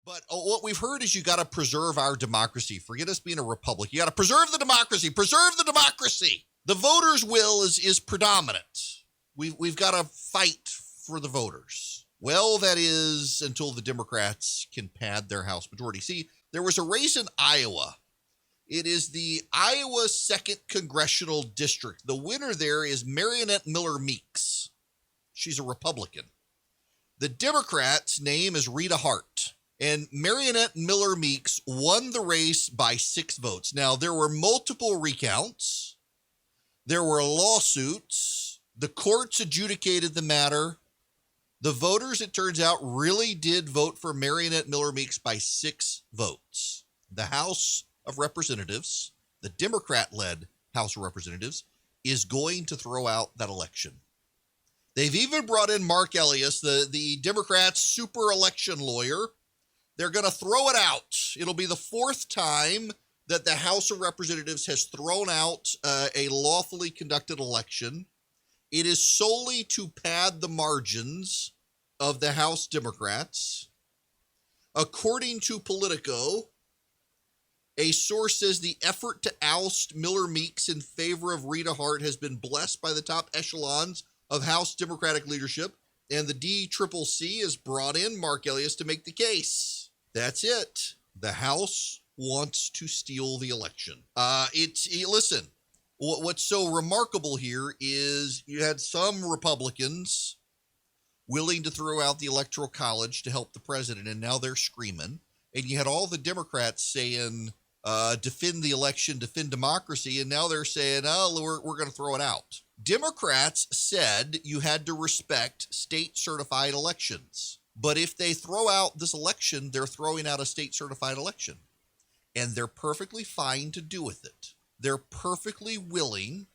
But what we've heard is you got to preserve our democracy. Forget us being a republic. You got to preserve the democracy. Preserve the democracy. The voters' will is predominant. We've got to fight for the voters. Well, that is until the Democrats can pad their House majority. See, there was a race in Iowa. It is the Iowa 2nd Congressional District. The winner there is Mariannette Miller Meeks. She's a Republican. The Democrat's name is Rita Hart. And Mariannette Miller Meeks won the race by 6 votes. Now, there were multiple recounts. There were lawsuits. The courts adjudicated the matter. The voters, it turns out, really did vote for Mariannette Miller Meeks by 6 votes. The House of Representatives, the Democrat-led House of Representatives, is going to throw out that election. They've even brought in Mark Elias, the Democrats' super election lawyer. They're going to throw it out. It'll be the 4th time that the House of Representatives has thrown out a lawfully conducted election. It is solely to pad the margins of the House Democrats. According to Politico, a source says the effort to oust Miller Meeks in favor of Rita Hart has been blessed by the top echelons of House Democratic leadership, and the DCCC has brought in Mark Elias to make the case. That's it. The House wants to steal the election. Listen, what's so remarkable here is you had some Republicans willing to throw out the Electoral College to help the president, and now they're screaming. And you had all the Democrats saying, defend the election, defend democracy, and now they're saying, oh, we're going to throw it out. Democrats said you had to respect state-certified elections. But if they throw out this election, they're throwing out a state-certified election. And they're perfectly fine to do with it. They're perfectly willing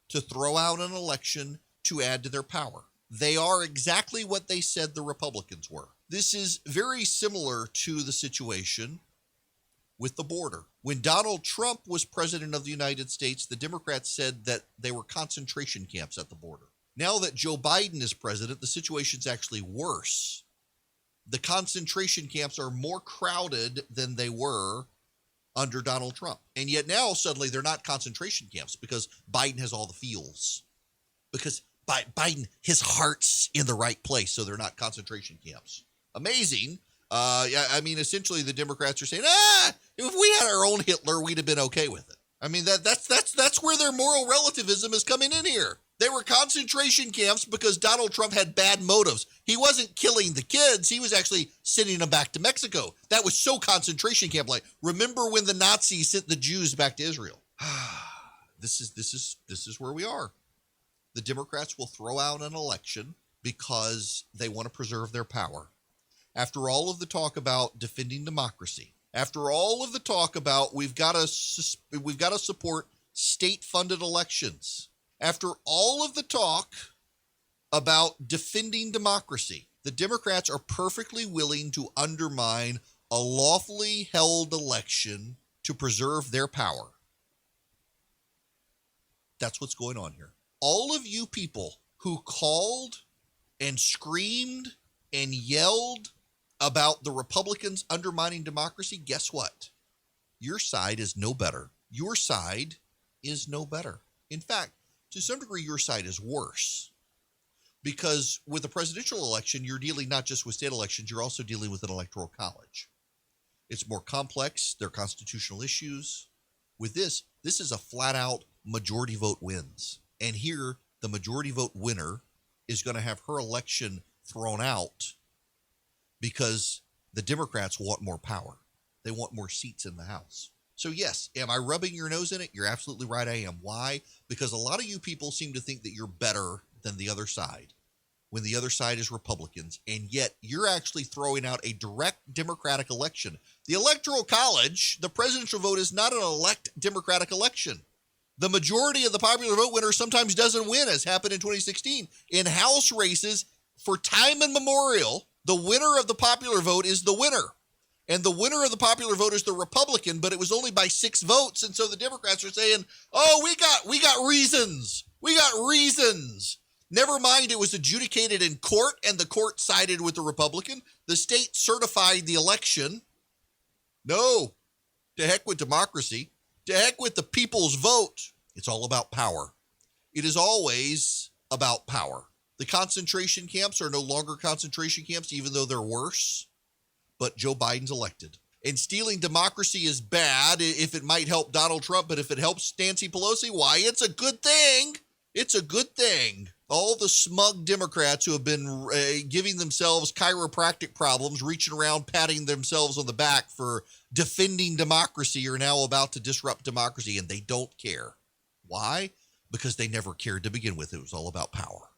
to throw out an election to add to their power. They are exactly what they said the Republicans were. This is very similar to the situation with the border. When Donald Trump was president of the United States, the Democrats said that they were concentration camps at the border. Now that Joe Biden is president, the situation's actually worse. The concentration camps are more crowded than they were under Donald Trump. And yet now suddenly they're not concentration camps because Biden has all the feels. Because Biden, his heart's in the right place, so they're not concentration camps. Amazing. Essentially the Democrats are saying, if we had our own Hitler, we'd have been okay with it. I mean, that's where their moral relativism is coming in here. They were concentration camps because Donald Trump had bad motives. He wasn't killing the kids. He was actually sending them back to Mexico. That was so concentration camp-like. Remember when the Nazis sent the Jews back to Israel? This is where we are. The Democrats will throw out an election because they want to preserve their power. After all of the talk about defending democracy, after all of the talk about we've got to support state-funded elections, after all of the talk about defending democracy, the Democrats are perfectly willing to undermine a lawfully held election to preserve their power. That's what's going on here. All of you people who called and screamed and yelled about the Republicans undermining democracy, guess what? Your side is no better. Your side is no better. In fact, to some degree, your side is worse. Because with a presidential election, you're dealing not just with state elections, you're also dealing with an electoral college. It's more complex. There are constitutional issues. With this is a flat-out majority vote wins. And here, the majority vote winner is going to have her election thrown out because the Democrats want more power. They want more seats in the House. So yes, am I rubbing your nose in it? You're absolutely right, I am. Why? Because a lot of you people seem to think that you're better than the other side when the other side is Republicans, and yet you're actually throwing out a direct Democratic election. The Electoral College, the presidential vote, is not an elect Democratic election. The majority of the popular vote winner sometimes doesn't win, as happened in 2016. In House races, for time immemorial, the winner of the popular vote is the winner. And the winner of the popular vote is the Republican, but it was only by 6 votes. And so the Democrats are saying, oh, we got reasons. We got reasons Never mind, it was adjudicated in court and the court sided with the Republican. The state certified the election. No, to heck with democracy. To heck with the people's vote. It's all about power. It is always about power. The concentration camps are no longer concentration camps, even though they're worse. But Joe Biden's elected. And stealing democracy is bad if it might help Donald Trump, but if it helps Nancy Pelosi, why, it's a good thing. It's a good thing. All the smug Democrats who have been giving themselves chiropractic problems, reaching around, patting themselves on the back for defending democracy are now about to disrupt democracy, and they don't care. Why? Because they never cared to begin with. It was all about power.